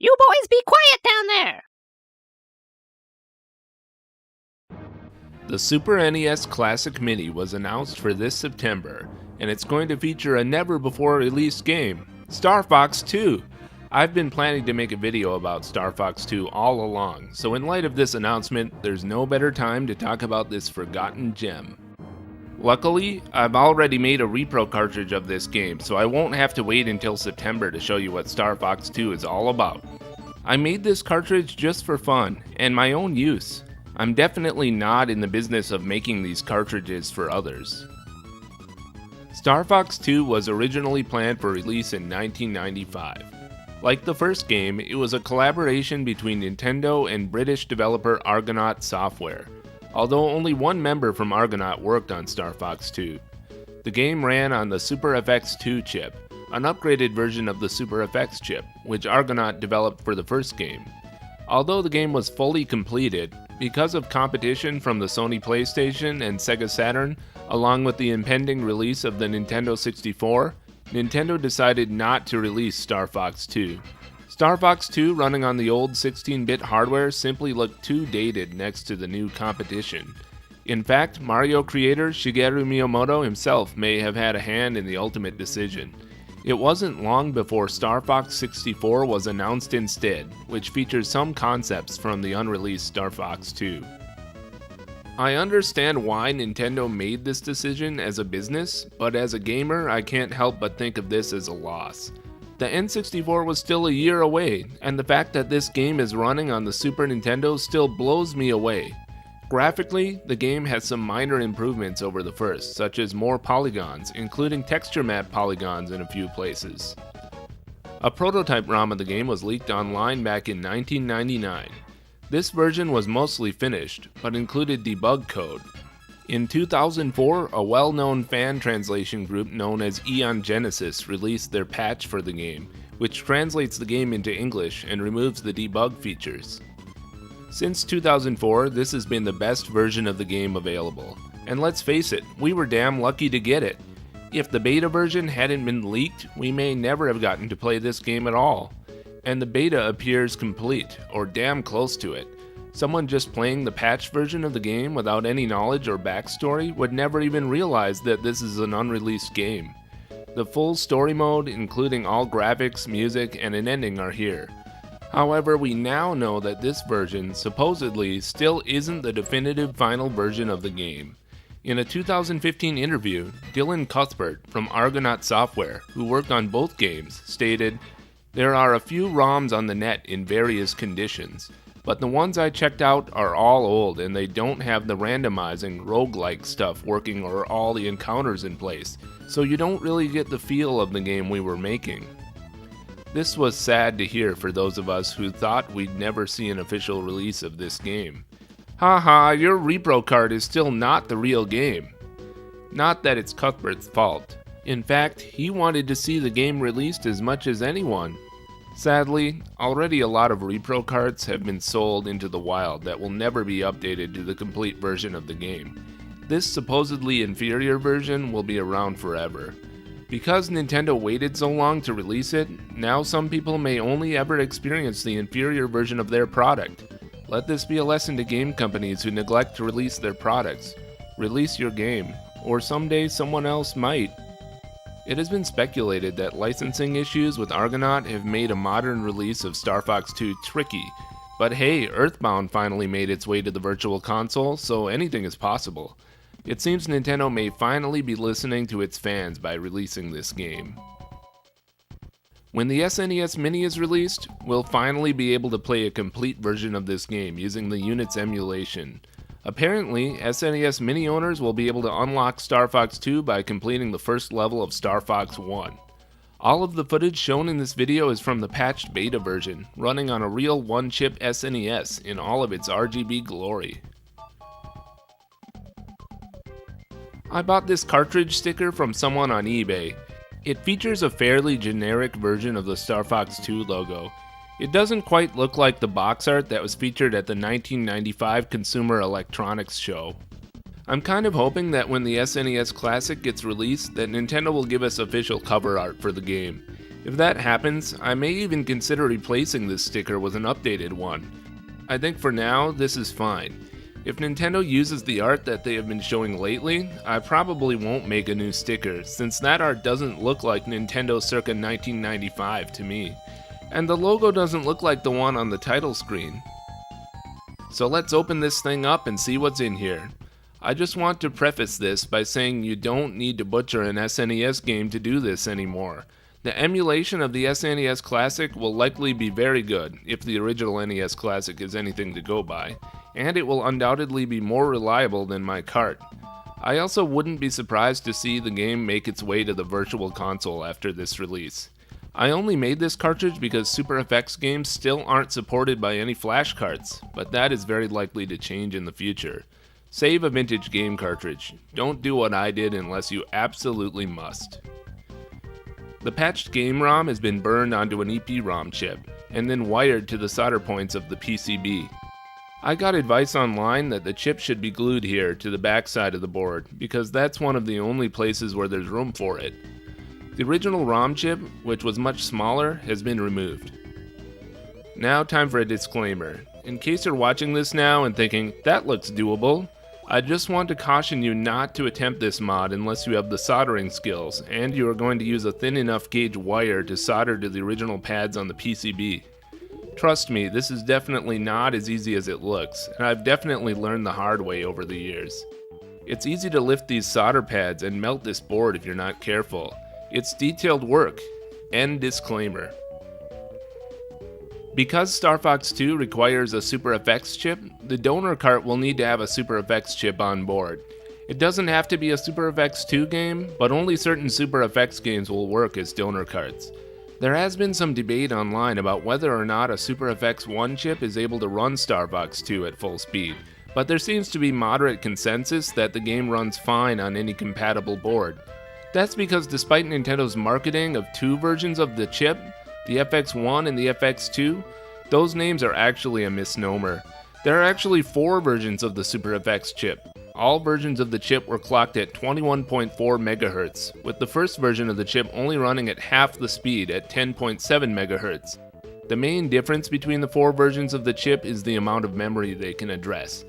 You boys be quiet down there! The Super NES Classic Mini was announced for this September, and it's going to feature a never-before-released game, Star Fox 2. I've been planning to make a video about Star Fox 2 all along, so in light of this announcement, there's no better time to talk about this forgotten gem. Luckily, I've already made a repro cartridge of this game, so I won't have to wait until September to show you what Star Fox 2 is all about. I made this cartridge just for fun, and my own use. I'm definitely not in the business of making these cartridges for others. Star Fox 2 was originally planned for release in 1995. Like the first game, it was a collaboration between Nintendo and British developer Argonaut Software, although only one member from Argonaut worked on Star Fox 2. The game ran on the Super FX2 chip, an upgraded version of the Super FX chip, which Argonaut developed for the first game. Although the game was fully completed, because of competition from the Sony PlayStation and Sega Saturn, along with the impending release of the Nintendo 64, Nintendo decided not to release Star Fox 2. Star Fox 2 running on the old 16-bit hardware simply looked too dated next to the new competition. In fact, Mario creator Shigeru Miyamoto himself may have had a hand in the ultimate decision. It wasn't long before Star Fox 64 was announced instead, which features some concepts from the unreleased Star Fox 2. I understand why Nintendo made this decision as a business, but as a gamer I can't help but think of this as a loss. The N64 was still a year away, and the fact that this game is running on the Super Nintendo still blows me away. Graphically, the game has some minor improvements over the first, such as more polygons, including texture map polygons in a few places. A prototype ROM of the game was leaked online back in 1999. This version was mostly finished, but included debug code. In 2004, a well-known fan translation group known as Eon Genesis released their patch for the game, which translates the game into English and removes the debug features. Since 2004, this has been the best version of the game available. And let's face it, we were damn lucky to get it. If the beta version hadn't been leaked, we may never have gotten to play this game at all. And the beta appears complete, or damn close to it. Someone just playing the patched version of the game without any knowledge or backstory would never even realize that this is an unreleased game. The full story mode, including all graphics, music, and an ending are here. However, we now know that this version, supposedly, still isn't the definitive final version of the game. In a 2015 interview, Dylan Cuthbert from Argonaut Software, who worked on both games, stated, "There are a few ROMs on the net in various conditions, but the ones I checked out are all old and they don't have the randomizing, roguelike stuff working or all the encounters in place, so you don't really get the feel of the game we were making." This was sad to hear for those of us who thought we'd never see an official release of this game. Haha, your repro card is still not the real game. Not that it's Cuthbert's fault. In fact, he wanted to see the game released as much as anyone. Sadly, already a lot of repro cards have been sold into the wild that will never be updated to the complete version of the game. This supposedly inferior version will be around forever. Because Nintendo waited so long to release it, now some people may only ever experience the inferior version of their product. Let this be a lesson to game companies who neglect to release their products. Release your game, or someday someone else might. It has been speculated that licensing issues with Argonaut have made a modern release of Star Fox 2 tricky, but hey, Earthbound finally made its way to the Virtual Console, so anything is possible. It seems Nintendo may finally be listening to its fans by releasing this game. When the SNES Mini is released, we'll finally be able to play a complete version of this game using the unit's emulation. Apparently, SNES Mini owners will be able to unlock Star Fox 2 by completing the first level of Star Fox 1. All of the footage shown in this video is from the patched beta version, running on a real one-chip SNES in all of its RGB glory. I bought this cartridge sticker from someone on eBay. It features a fairly generic version of the Star Fox 2 logo. It doesn't quite look like the box art that was featured at the 1995 Consumer Electronics Show. I'm kind of hoping that when the SNES Classic gets released that Nintendo will give us official cover art for the game. If that happens, I may even consider replacing this sticker with an updated one. I think for now, this is fine. If Nintendo uses the art that they have been showing lately, I probably won't make a new sticker, since that art doesn't look like Nintendo circa 1995 to me, and the logo doesn't look like the one on the title screen. So let's open this thing up and see what's in here. I just want to preface this by saying you don't need to butcher an SNES game to do this anymore. The emulation of the SNES Classic will likely be very good, if the original NES Classic is anything to go by, and it will undoubtedly be more reliable than my cart. I also wouldn't be surprised to see the game make its way to the Virtual Console after this release. I only made this cartridge because Super FX games still aren't supported by any flash carts, but that is very likely to change in the future. Save a vintage game cartridge. Don't do what I did unless you absolutely must. The patched game ROM has been burned onto an EPROM chip, and then wired to the solder points of the PCB. I got advice online that the chip should be glued here to the back side of the board, because that's one of the only places where there's room for it. The original ROM chip, which was much smaller, has been removed. Now time for a disclaimer. In case you're watching this now and thinking, that looks doable, I just want to caution you not to attempt this mod unless you have the soldering skills, and you are going to use a thin enough gauge wire to solder to the original pads on the PCB. Trust me, this is definitely not as easy as it looks, and I've definitely learned the hard way over the years. It's easy to lift these solder pads and melt this board if you're not careful. It's detailed work. End disclaimer. Because Star Fox 2 requires a Super FX chip, the donor cart will need to have a Super FX chip on board. It doesn't have to be a Super FX 2 game, but only certain Super FX games will work as donor carts. There has been some debate online about whether or not a Super FX 1 chip is able to run Star Fox 2 at full speed, but there seems to be moderate consensus that the game runs fine on any compatible board. That's because despite Nintendo's marketing of two versions of the chip, the FX1 and the FX2, those names are actually a misnomer. There are actually 4 versions of the Super FX chip. All versions of the chip were clocked at 21.4 MHz, with the first version of the chip only running at half the speed at 10.7 MHz. The main difference between the 4 versions of the chip is the amount of memory they can address.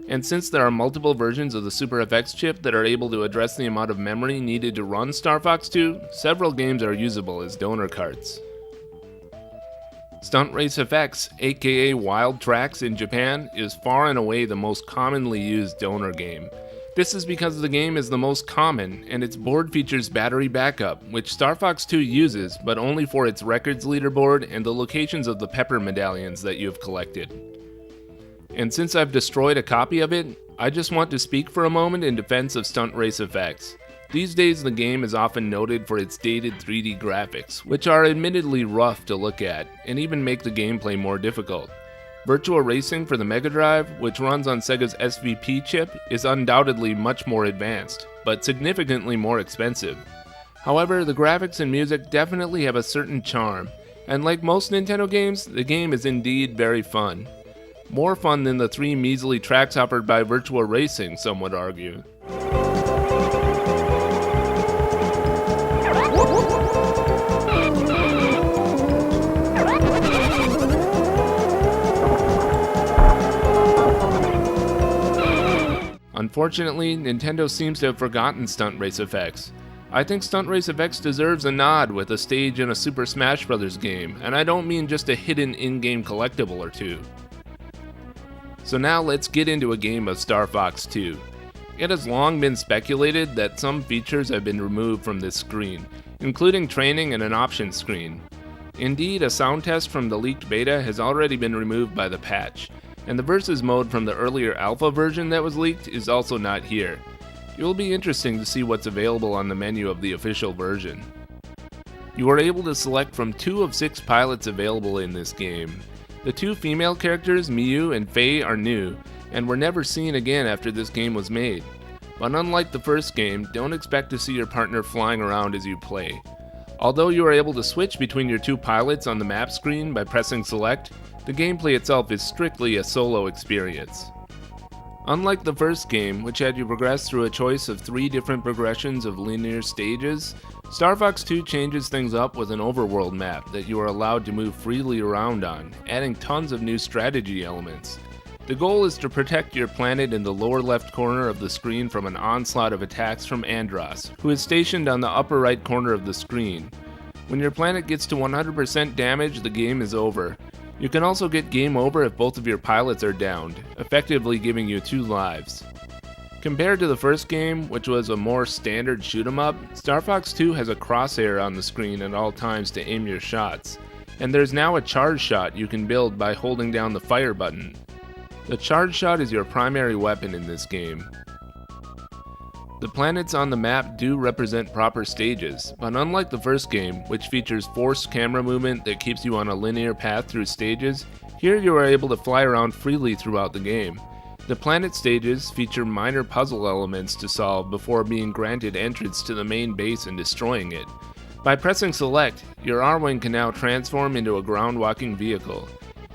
And since there are multiple versions of the Super FX chip that are able to address the amount of memory needed to run Star Fox 2, several games are usable as donor carts. Stunt Race Fx, aka Wild Tracks in Japan, is far and away the most commonly used donor game. This is because the game is the most common, and its board features battery backup, which Star Fox 2 uses, but only for its records leaderboard and the locations of the pepper medallions that you have collected. And since I've destroyed a copy of it, I just want to speak for a moment in defense of Stunt Race Fx. These days the game is often noted for its dated 3D graphics, which are admittedly rough to look at, and even make the gameplay more difficult. Virtua Racing for the Mega Drive, which runs on Sega's SVP chip, is undoubtedly much more advanced, but significantly more expensive. However, the graphics and music definitely have a certain charm, and like most Nintendo games, the game is indeed very fun. More fun than the 3 measly tracks offered by Virtua Racing, some would argue. Unfortunately, Nintendo seems to have forgotten Stunt Race Fx. I think Stunt Race Fx deserves a nod with a stage in a Super Smash Bros. Game, and I don't mean just a hidden in-game collectible or two. So now let's get into a game of Star Fox 2. It has long been speculated that some features have been removed from this screen, including training and an options screen. Indeed, a sound test from the leaked beta has already been removed by the patch, and the versus mode from the earlier alpha version that was leaked is also not here. It will be interesting to see what's available on the menu of the official version. You are able to select from 2 of 6 pilots available in this game. The 2 female characters, Miyu and Faye, are new, and were never seen again after this game was made. But unlike the first game, don't expect to see your partner flying around as you play. Although you are able to switch between your 2 pilots on the map screen by pressing select, the gameplay itself is strictly a solo experience. Unlike the first game, which had you progress through a choice of 3 different progressions of linear stages, Star Fox 2 changes things up with an overworld map that you are allowed to move freely around on, adding tons of new strategy elements. The goal is to protect your planet in the lower left corner of the screen from an onslaught of attacks from Andross, who is stationed on the upper right corner of the screen. When your planet gets to 100% damage, the game is over. You can also get game over if both of your pilots are downed, effectively giving you 2 lives. Compared to the first game, which was a more standard shoot 'em up, Star Fox 2 has a crosshair on the screen at all times to aim your shots, and there's now a charge shot you can build by holding down the fire button. The charge shot is your primary weapon in this game. The planets on the map do represent proper stages, but unlike the first game, which features forced camera movement that keeps you on a linear path through stages, here you are able to fly around freely throughout the game. The planet stages feature minor puzzle elements to solve before being granted entrance to the main base and destroying it. By pressing select, your R-Wing can now transform into a ground-walking vehicle.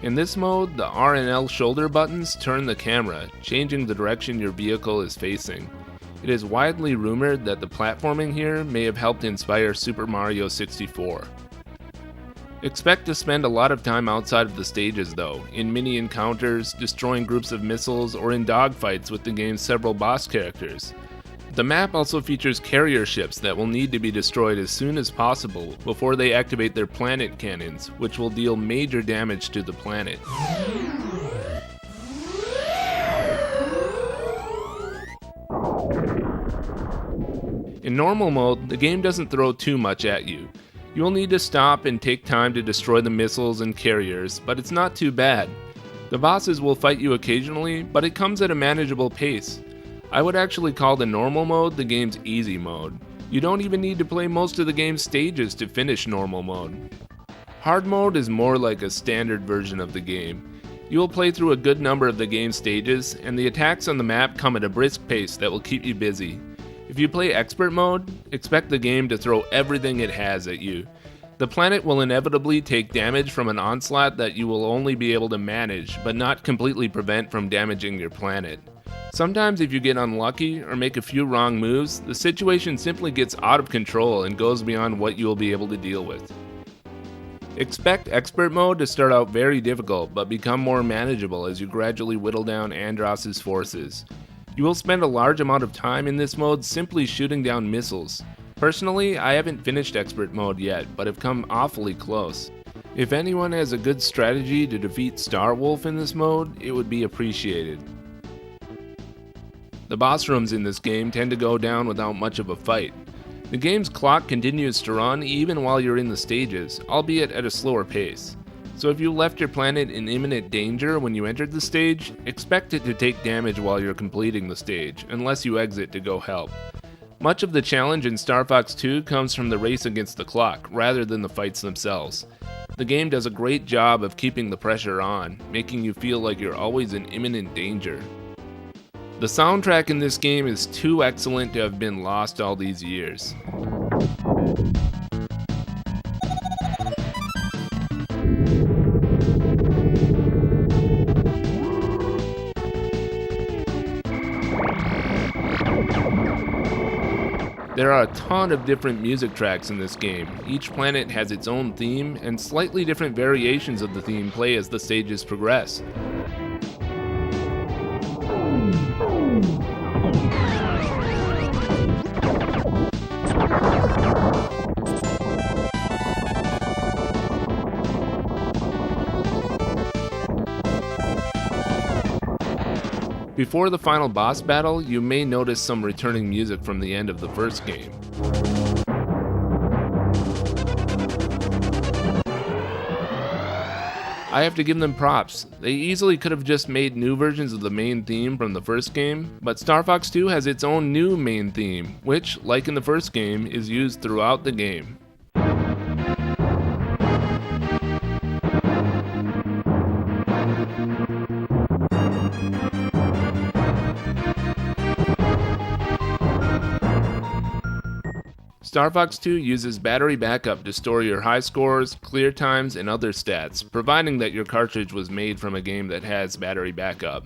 In this mode, the R and L shoulder buttons turn the camera, changing the direction your vehicle is facing. It is widely rumored that the platforming here may have helped inspire Super Mario 64. Expect to spend a lot of time outside of the stages though, in mini encounters, destroying groups of missiles, or in dogfights with the game's several boss characters. The map also features carrier ships that will need to be destroyed as soon as possible before they activate their planet cannons, which will deal major damage to the planet. In normal mode, the game doesn't throw too much at you. You will need to stop and take time to destroy the missiles and carriers, but it's not too bad. The bosses will fight you occasionally, but it comes at a manageable pace. I would actually call the normal mode the game's easy mode. You don't even need to play most of the game's stages to finish normal mode. Hard mode is more like a standard version of the game. You will play through a good number of the game's stages, and the attacks on the map come at a brisk pace that will keep you busy. If you play expert mode, expect the game to throw everything it has at you. The planet will inevitably take damage from an onslaught that you will only be able to manage, but not completely prevent from damaging your planet. Sometimes if you get unlucky or make a few wrong moves, the situation simply gets out of control and goes beyond what you will be able to deal with. Expect expert mode to start out very difficult, but become more manageable as you gradually whittle down Andross's forces. You will spend a large amount of time in this mode simply shooting down missiles. Personally, I haven't finished expert mode yet, but have come awfully close. If anyone has a good strategy to defeat Star Wolf in this mode, it would be appreciated. The boss rooms in this game tend to go down without much of a fight. The game's clock continues to run even while you're in the stages, albeit at a slower pace. So if you left your planet in imminent danger when you entered the stage, expect it to take damage while you're completing the stage, unless you exit to go help. Much of the challenge in Star Fox 2 comes from the race against the clock, rather than the fights themselves. The game does a great job of keeping the pressure on, making you feel like you're always in imminent danger. The soundtrack in this game is too excellent to have been lost all these years. There are a ton of different music tracks in this game. Each planet has its own theme, and slightly different variations of the theme play as the stages progress. Before the final boss battle, you may notice some returning music from the end of the first game. I have to give them props. They easily could have just made new versions of the main theme from the first game, but Star Fox 2 has its own new main theme, which, like in the first game, is used throughout the game. Star Fox 2 uses battery backup to store your high scores, clear times, and other stats, providing that your cartridge was made from a game that has battery backup.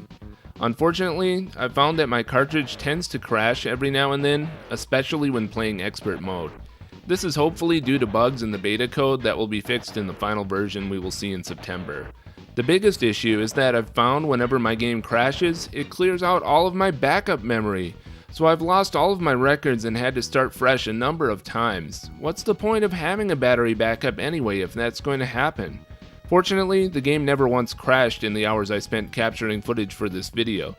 Unfortunately, I've found that my cartridge tends to crash every now and then, especially when playing expert mode. This is hopefully due to bugs in the beta code that will be fixed in the final version we will see in September. The biggest issue is that I've found whenever my game crashes, it clears out all of my backup memory. So I've lost all of my records and had to start fresh a number of times. What's the point of having a battery backup anyway if that's going to happen? Fortunately, the game never once crashed in the hours I spent capturing footage for this video.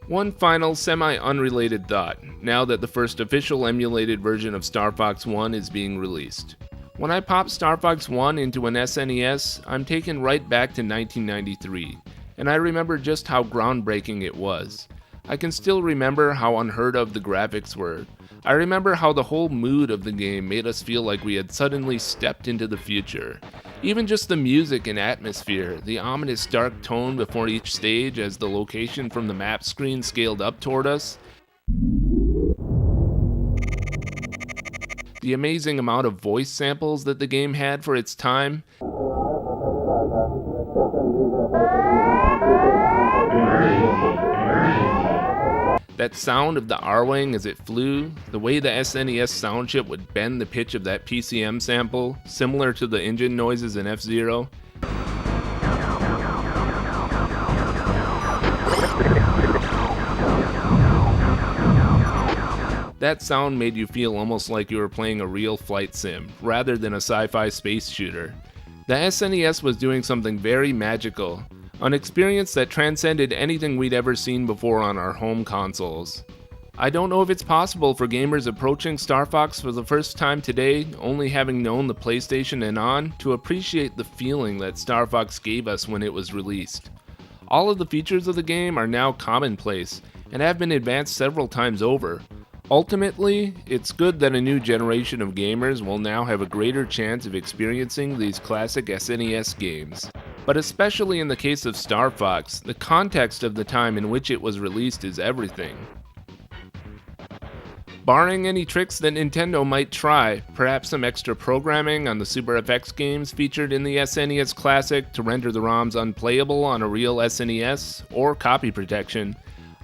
One final semi-unrelated thought, now that the first official emulated version of Star Fox 1 is being released. When I pop Star Fox 1 into an SNES, I'm taken right back to 1993, and I remember just how groundbreaking it was. I can still remember how unheard of the graphics were. I remember how the whole mood of the game made us feel like we had suddenly stepped into the future. Even just the music and atmosphere, the ominous dark tone before each stage as the location from the map screen scaled up toward us. The amazing amount of voice samples that the game had for its time. That sound of the R-Wing as it flew, the way the SNES sound chip would bend the pitch of that PCM sample, similar to the engine noises in F-Zero. That sound made you feel almost like you were playing a real flight sim, rather than a sci-fi space shooter. The SNES was doing something very magical. An experience that transcended anything we'd ever seen before on our home consoles. I don't know if it's possible for gamers approaching Star Fox for the first time today, only having known the PlayStation and on, to appreciate the feeling that Star Fox gave us when it was released. All of the features of the game are now commonplace, and have been advanced several times over. Ultimately, it's good that a new generation of gamers will now have a greater chance of experiencing these classic SNES games. But especially in the case of Star Fox, the context of the time in which it was released is everything. Barring any tricks that Nintendo might try, perhaps some extra programming on the Super FX games featured in the SNES Classic to render the ROMs unplayable on a real SNES, or copy protection,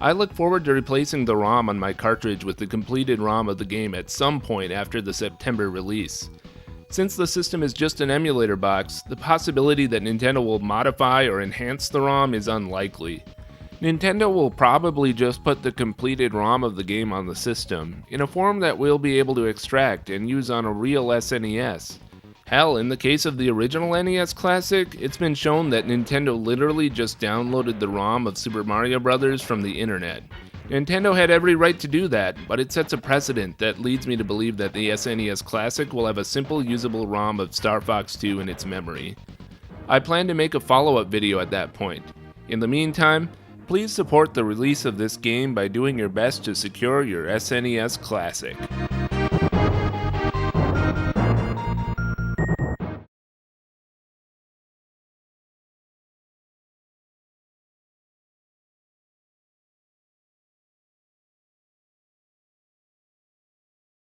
I look forward to replacing the ROM on my cartridge with the completed ROM of the game at some point after the September release. Since the system is just an emulator box, the possibility that Nintendo will modify or enhance the ROM is unlikely. Nintendo will probably just put the completed ROM of the game on the system, in a form that we'll be able to extract and use on a real SNES. Hell, in the case of the original NES Classic, it's been shown that Nintendo literally just downloaded the ROM of Super Mario Bros. From the internet. Nintendo had every right to do that, but it sets a precedent that leads me to believe that the SNES Classic will have a simple usable ROM of Star Fox 2 in its memory. I plan to make a follow-up video at that point. In the meantime, please support the release of this game by doing your best to secure your SNES Classic.